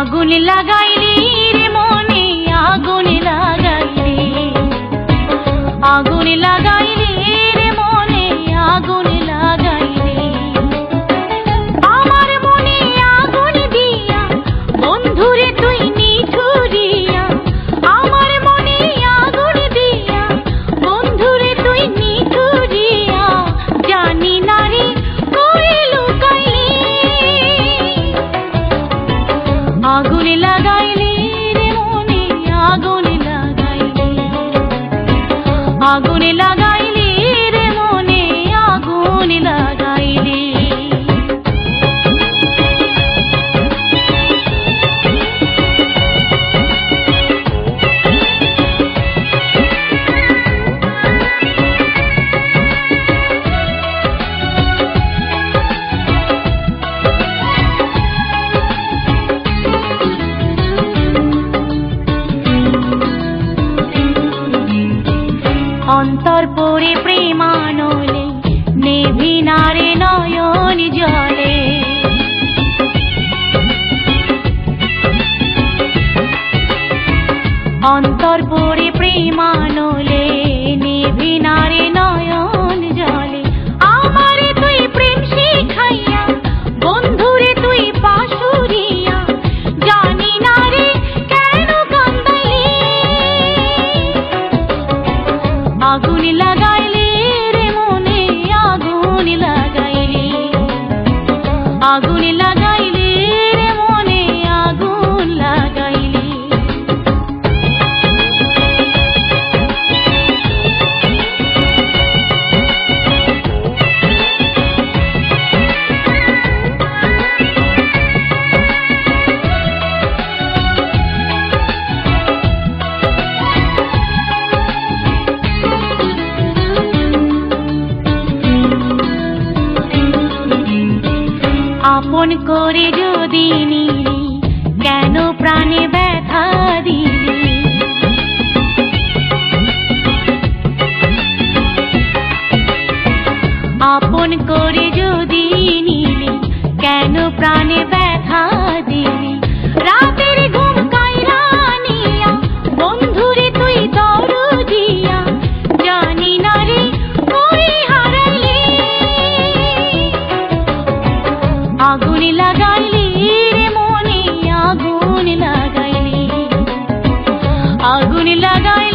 আগুন লাগাইলি রে মনে আগুন লাগাইলি, আগুন লাগাইলি রে মনে আগুন লাগাইলি। আমার মনে আগুন দিয়া বন্ধুরে তুই নিঠুরিয়া, আমার মনে আগুন দিয়া বন্ধুরে তুই নিঠুরিয়া, জানি না রে কই লুকাইলি। আগুন লাগাইলি রে মনে আগুন লাগাইলি, আগুন লাগাইলি রে মনে আগুন লাগাইলি। অন্তর পড়ে প্রেমানলে নেভি নারে নয়ন জলে, অন্তর পড়ে প্রেমানলে নেভি নারে নয়ন জলে। আমারে তুই প্রেম শিখাইয়া বন্ধুরে তুই পাশুরিয়া, জানি না রে কেন কান্দাইলি। আগুন লাগাইলি রে মনে আগুন লাগাইলি, আগুন লাগাইলি রে মনে আগুন লাগাইলি। আপন করে যদি নিলি কেন প্রাণে ব্যথা দিলি, আপন করে যদি নিলি কেন প্রাণে ব্যথা দিলি। রাতের ঘুম কাইরা নিয়া বন্ধুরে তুই দরদিয়া, জানি না রে কই হারাইলি। আগুন লাগাইলি রে মনে আগুন লাগাইলি, আগুন লাগাইলি।